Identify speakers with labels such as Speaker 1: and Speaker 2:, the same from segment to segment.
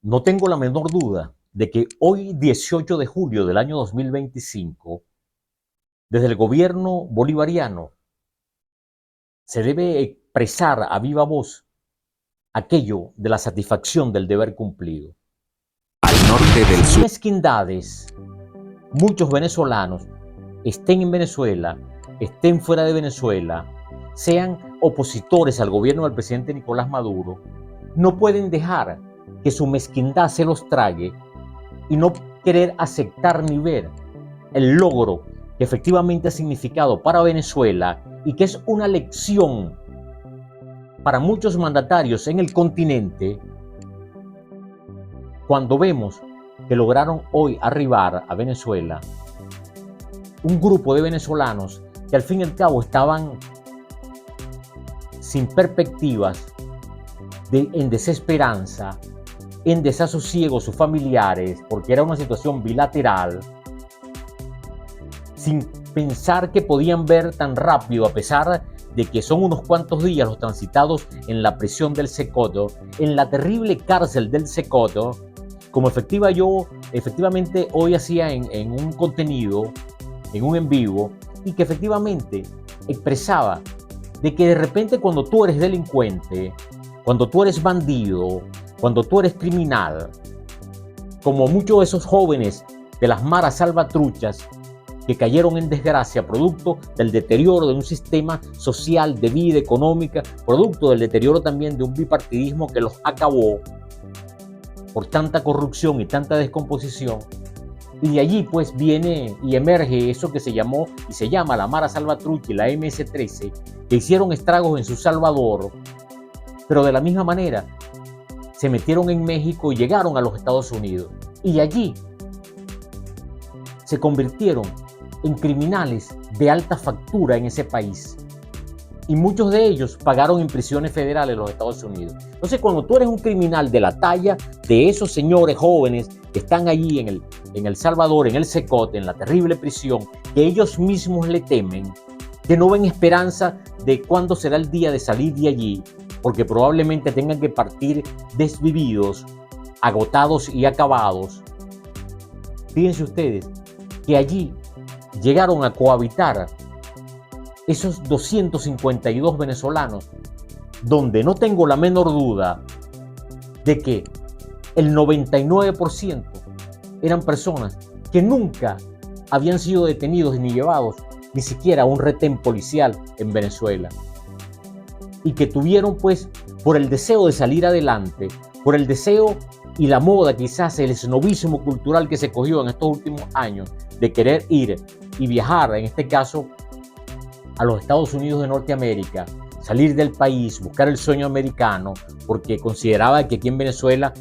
Speaker 1: No tengo la menor duda de que hoy, 18 de julio del año 2025, desde el gobierno bolivariano se debe expresar a viva voz aquello de la satisfacción del deber cumplido.
Speaker 2: Al norte del sur.
Speaker 1: Mezquindades, muchos venezolanos, estén en Venezuela, estén fuera de Venezuela, sean opositores al gobierno del presidente Nicolás Maduro, no pueden dejar que su mezquindad se los trague y no querer aceptar ni ver el logro que efectivamente ha significado para Venezuela y que es una lección para muchos mandatarios en el continente, cuando vemos que lograron hoy arribar a Venezuela un grupo de venezolanos que al fin y al cabo estaban sin perspectivas, en desesperanza, en desasosiego sus familiares, porque era una situación bilateral, sin pensar que podían ver tan rápido, a pesar de que son unos cuantos días los transitados en la prisión del Secoto, en la terrible cárcel del Secoto, como efectivamente hoy hacía en un contenido, en un en vivo, y que efectivamente expresaba de que de repente cuando tú eres delincuente, cuando tú eres bandido, cuando tú eres criminal, como muchos de esos jóvenes de las maras salvatruchas que cayeron en desgracia producto del deterioro de un sistema social, de vida económica, producto del deterioro también de un bipartidismo que los acabó por tanta corrupción y tanta descomposición. Y de allí pues viene y emerge eso que se llamó y se llama la Mara Salvatrucha y la MS-13, que hicieron estragos en su Salvador, pero de la misma manera se metieron en México y llegaron a los Estados Unidos. Y allí se convirtieron en criminales de alta factura en ese país. Y muchos de ellos pagaron en prisiones federales en los Estados Unidos. Entonces, cuando tú eres un criminal de la talla de esos señores jóvenes que están allí en El Salvador, en el Secote, en la terrible prisión, que ellos mismos le temen, que no ven esperanza de cuándo será el día de salir de allí, porque probablemente tengan que partir desvividos, agotados y acabados. Fíjense ustedes que allí llegaron a cohabitar esos 252 venezolanos, donde no tengo la menor duda de que el 99% eran personas que nunca habían sido detenidos ni llevados ni siquiera a un retén policial en Venezuela, y que tuvieron pues por el deseo de salir adelante, por el deseo y la moda, quizás el esnovismo cultural que se cogió en estos últimos años de querer ir y viajar, en este caso a los Estados Unidos de Norteamérica, salir del país, buscar el sueño americano, porque consideraba que aquí en Venezuela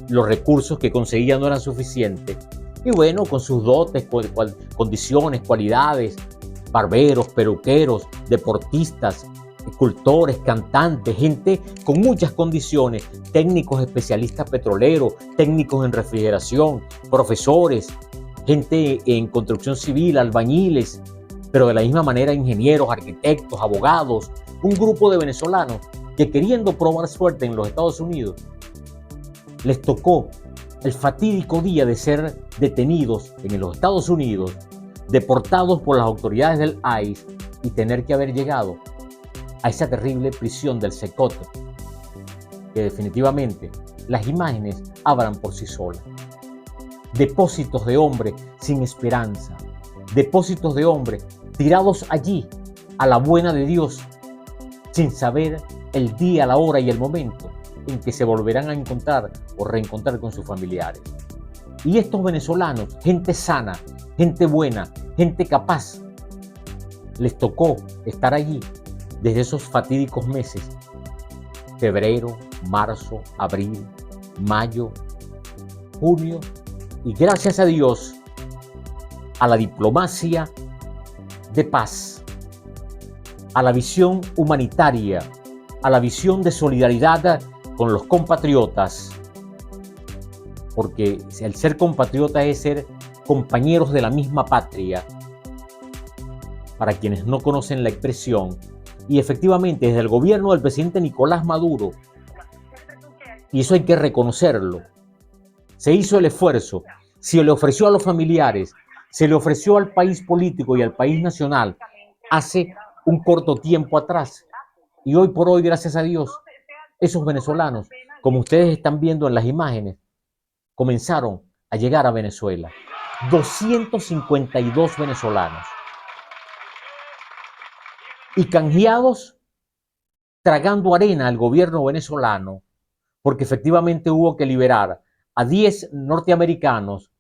Speaker 1: los recursos que conseguía no eran suficientes. Y bueno, con sus dotes, condiciones, cualidades, barberos, peluqueros, deportistas, escultores, cantantes, gente con muchas condiciones, técnicos especialistas petroleros, técnicos en refrigeración, profesores, gente en construcción civil, albañiles, pero de la misma manera ingenieros, arquitectos, abogados, un grupo de venezolanos que, queriendo probar suerte en los Estados Unidos, les tocó el fatídico día de ser detenidos en los Estados Unidos, deportados por las autoridades del ICE y tener que haber llegado a esa terrible prisión del Secoto, que definitivamente las imágenes hablan por sí solas. Depósitos de hombres sin esperanza, depósitos de hombres tirados allí a la buena de Dios, sin saber el día, la hora y el momento en que se volverán a encontrar o reencontrar con sus familiares. Y estos venezolanos, gente sana, gente buena, gente capaz, les tocó estar allí desde esos fatídicos meses, febrero, marzo, abril, mayo, junio, y gracias a Dios, a la diplomacia de paz, a la visión humanitaria, a la visión de solidaridad con los compatriotas, porque el ser compatriota es ser compañeros de la misma patria, para quienes no conocen la expresión. Y efectivamente, desde el gobierno del presidente Nicolás Maduro, y eso hay que reconocerlo, se hizo el esfuerzo, se le ofreció a los familiares, se le ofreció al país político y al país nacional hace un corto tiempo atrás. Y hoy por hoy, gracias a Dios, esos venezolanos, como ustedes están viendo en las imágenes, comenzaron a llegar a Venezuela. 252 venezolanos. Y canjeados, tragando arena al gobierno venezolano, porque efectivamente hubo que liberar a 10 norteamericanos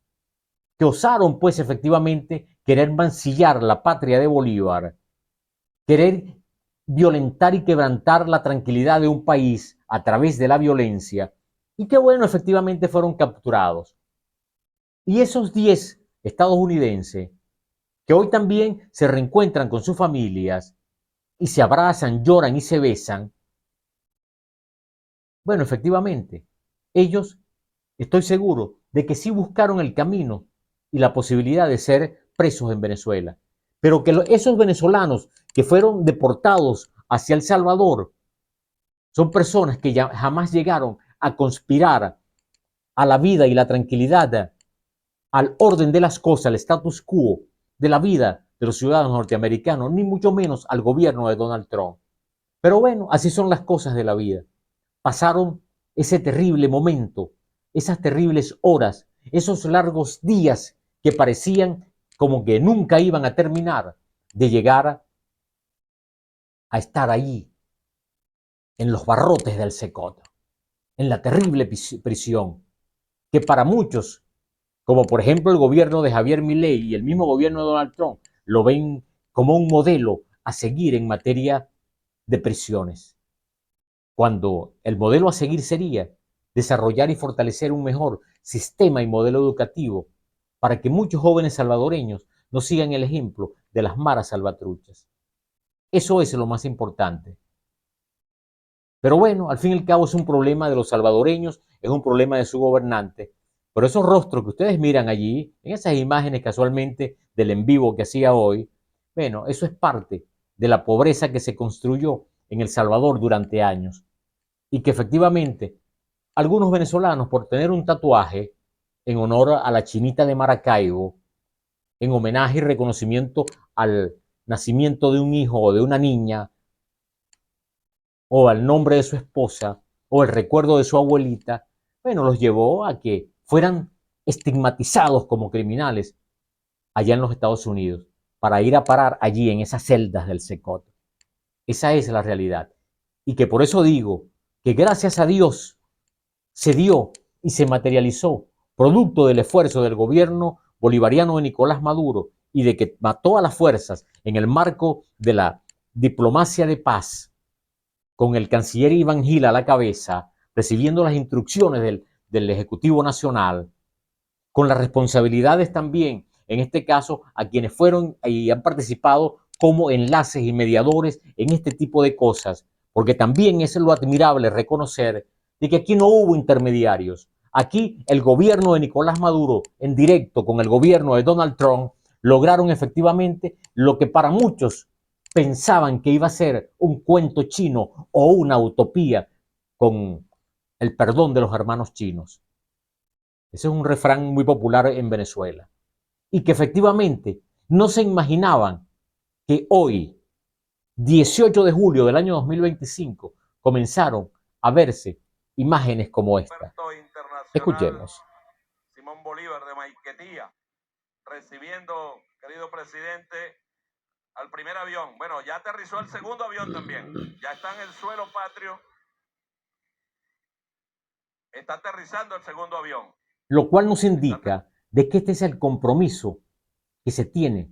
Speaker 1: que osaron, pues efectivamente, querer mancillar la patria de Bolívar, querer violentar y quebrantar la tranquilidad de un país a través de la violencia, y que bueno, efectivamente fueron capturados. Y esos 10 estadounidenses, que hoy también se reencuentran con sus familias, y se abrazan, lloran y se besan, bueno, efectivamente, ellos, estoy seguro de que sí buscaron el camino y la posibilidad de ser presos en Venezuela, pero que esos venezolanos que fueron deportados hacia El Salvador son personas que ya jamás llegaron a conspirar a la vida y la tranquilidad, al orden de las cosas, al status quo de la vida de los ciudadanos norteamericanos, ni mucho menos al gobierno de Donald Trump. Pero bueno, así son las cosas de la vida. Pasaron ese terrible momento, esas terribles horas, esos largos días que parecían como que nunca iban a terminar de llegar a estar allí, en los barrotes del Secot, en la terrible prisión, que para muchos, como por ejemplo el gobierno de Javier Milei y el mismo gobierno de Donald Trump, lo ven como un modelo a seguir en materia de prisiones, cuando el modelo a seguir sería desarrollar y fortalecer un mejor sistema y modelo educativo para que muchos jóvenes salvadoreños no sigan el ejemplo de las maras salvatruchas. Eso es lo más importante. Pero bueno, al fin y al cabo es un problema de los salvadoreños, es un problema de su gobernante. Pero esos rostros que ustedes miran allí, en esas imágenes casualmente del en vivo que hacía hoy, bueno, eso es parte de la pobreza que se construyó en El Salvador durante años. Y que efectivamente algunos venezolanos, por tener un tatuaje en honor a la chinita de Maracaibo, en homenaje y reconocimiento al nacimiento de un hijo o de una niña, o al nombre de su esposa, o el recuerdo de su abuelita, bueno, los llevó a que fueran estigmatizados como criminales allá en los Estados Unidos, para ir a parar allí en esas celdas del Secot. Esa es la realidad. Y que por eso digo que gracias a Dios se dio y se materializó, producto del esfuerzo del gobierno bolivariano de Nicolás Maduro y de que mató a las fuerzas en el marco de la diplomacia de paz, con el canciller Iván Gil a la cabeza, recibiendo las instrucciones del Ejecutivo Nacional, con las responsabilidades también, en este caso, a quienes fueron y han participado como enlaces y mediadores en este tipo de cosas, porque también es lo admirable reconocer de que aquí no hubo intermediarios. Aquí el gobierno de Nicolás Maduro, en directo con el gobierno de Donald Trump, lograron efectivamente lo que para muchos pensaban que iba a ser un cuento chino o una utopía, con el perdón de los hermanos chinos. Ese es un refrán muy popular en Venezuela. Y que efectivamente no se imaginaban que hoy, 18 de julio del año 2025, comenzaron a verse imágenes como esta. Escuchemos.
Speaker 3: Simón Bolívar de Maiquetía, recibiendo, querido presidente, al primer avión. Bueno, ya aterrizó el segundo avión también. Ya está en el suelo patrio. Está aterrizando el segundo avión.
Speaker 1: Lo cual nos indica de que este es el compromiso que se tiene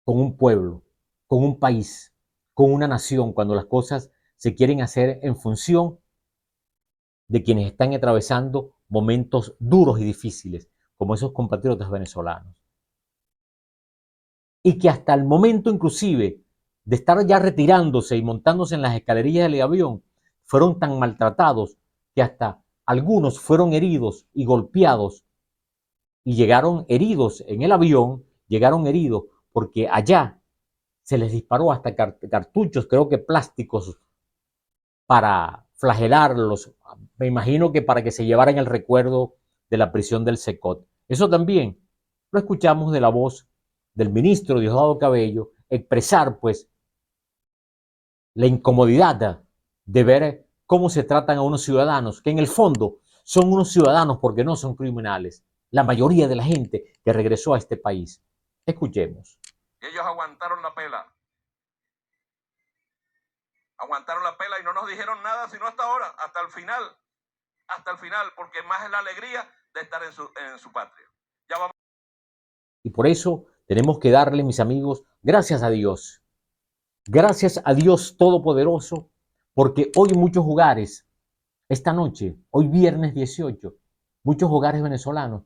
Speaker 1: con un pueblo, con un país, con una nación, cuando las cosas se quieren hacer en función de quienes están atravesando momentos duros y difíciles, como esos compatriotas venezolanos. Y que hasta el momento inclusive de estar ya retirándose y montándose en las escalerillas del avión, fueron tan maltratados que hasta algunos fueron heridos y golpeados y llegaron heridos en el avión, llegaron heridos porque allá se les disparó hasta cartuchos, creo que plásticos, para flagelarlos, me imagino que para que se llevaran el recuerdo de la prisión del Secot. Eso también lo escuchamos de la voz del ministro Diosdado Cabello expresar pues la incomodidad de ver cómo se tratan a unos ciudadanos que en el fondo son unos ciudadanos porque no son criminales. La mayoría de la gente que regresó a este país. Escuchemos.
Speaker 3: Ellos aguantaron la pela. Aguantaron la pela y no nos dijeron nada sino hasta ahora, hasta el final, porque más es la alegría de estar en su patria. Ya vamos.
Speaker 1: Y por eso tenemos que darle, mis amigos, gracias a Dios Todopoderoso, porque hoy muchos hogares, esta noche, hoy viernes 18, muchos hogares venezolanos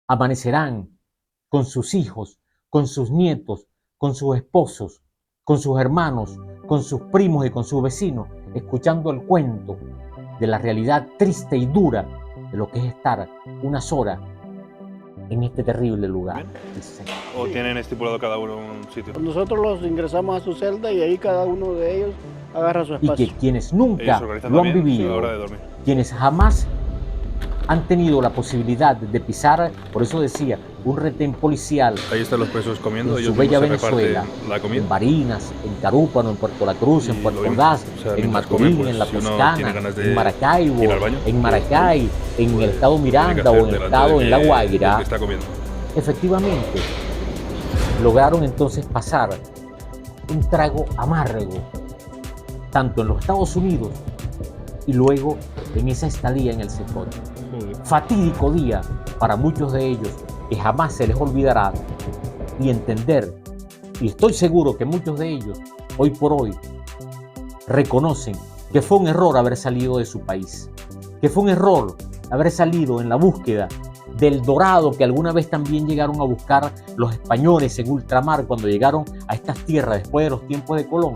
Speaker 1: amanecerán con sus hijos, con sus nietos, con sus esposos, con sus hermanos, con sus primos y con sus vecinos, escuchando el cuento de la realidad triste y dura de lo que es estar unas horas en este terrible lugar.
Speaker 4: ¿O tienen estipulado cada uno un sitio?
Speaker 5: Nosotros los ingresamos a su celda y ahí cada uno de ellos agarra su
Speaker 1: Y
Speaker 5: espacio.
Speaker 1: que quienes nunca lo han vivido, quienes jamás han tenido la posibilidad de pisar, por eso decía, un retén policial.
Speaker 4: Ahí están los presos comiendo,
Speaker 1: en su bella Venezuela,
Speaker 4: la comida.
Speaker 1: En Barinas, en Carúpano, en Puerto La Cruz, en Puerto Ordaz, en Maturín,
Speaker 4: pues,
Speaker 1: en La
Speaker 4: si
Speaker 1: Toscana, en Maracaibo, en Maracay, en el estado Miranda o en el estado en La Guaira, efectivamente lograron entonces pasar un trago amargo, tanto en los Estados Unidos y luego en esa estadía en el Secot. Fatídico día para muchos de ellos que jamás se les olvidará, y entender, y estoy seguro que muchos de ellos hoy por hoy reconocen que fue un error haber salido de su país, que fue un error haber salido en la búsqueda del dorado que alguna vez también llegaron a buscar los españoles en ultramar cuando llegaron a estas tierras después de los tiempos de Colón,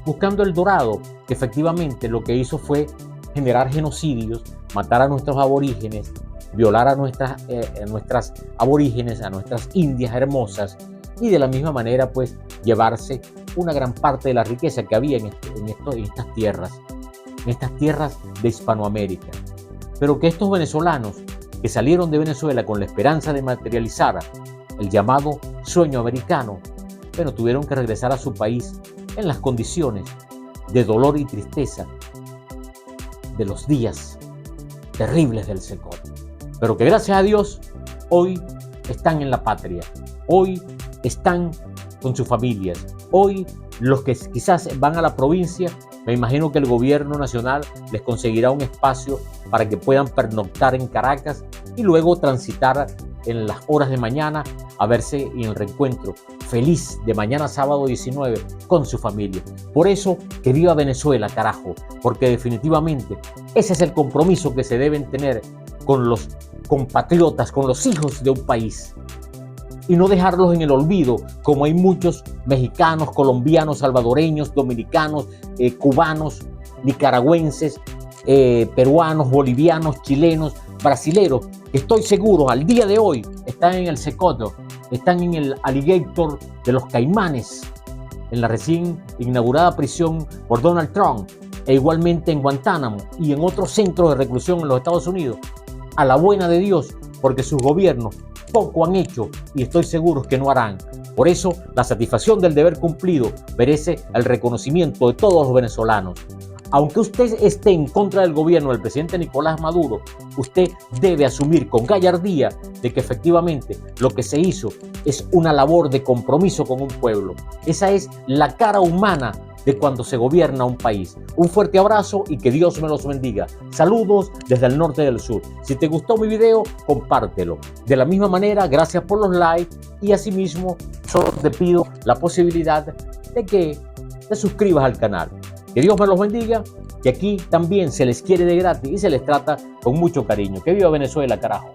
Speaker 1: buscando el dorado, que efectivamente lo que hizo fue generar genocidios, matar a nuestros aborígenes, violar a nuestras aborígenes, a nuestras indias hermosas, y de la misma manera pues llevarse una gran parte de la riqueza que había en estas tierras de Hispanoamérica. Pero que estos venezolanos que salieron de Venezuela con la esperanza de materializar el llamado sueño americano, bueno, tuvieron que regresar a su país en las condiciones de dolor y tristeza de los días terribles del Secot, pero que gracias a Dios hoy están en la patria, hoy están con sus familias, hoy los que quizás van a la provincia, me imagino que el gobierno nacional les conseguirá un espacio para que puedan pernoctar en Caracas y luego transitar en las horas de mañana a verse en el reencuentro feliz de mañana sábado 19 con su familia. Por eso, que viva Venezuela, carajo, porque definitivamente ese es el compromiso que se deben tener con los compatriotas, con los hijos de un país, y no dejarlos en el olvido, como hay muchos mexicanos, colombianos, salvadoreños, dominicanos, cubanos, nicaragüenses, peruanos, bolivianos, chilenos, brasileros, que estoy seguro al día de hoy están en el Secot, están en el Alligator de los Caimanes, en la recién inaugurada prisión por Donald Trump, e igualmente en Guantánamo y en otros centros de reclusión en los Estados Unidos, a la buena de Dios, porque sus gobiernos poco han hecho y estoy seguro que no harán. Por eso, la satisfacción del deber cumplido merece el reconocimiento de todos los venezolanos. Aunque usted esté en contra del gobierno del presidente Nicolás Maduro, usted debe asumir con gallardía de que efectivamente lo que se hizo es una labor de compromiso con un pueblo. Esa es la cara humana de cuando se gobierna un país. Un fuerte abrazo y que Dios me los bendiga. Saludos desde el norte del sur. Si te gustó mi video, compártelo. De la misma manera, gracias por los likes y asimismo solo te pido la posibilidad de que te suscribas al canal. Que Dios me los bendiga, que aquí también se les quiere de gratis y se les trata con mucho cariño. Que viva Venezuela, carajo.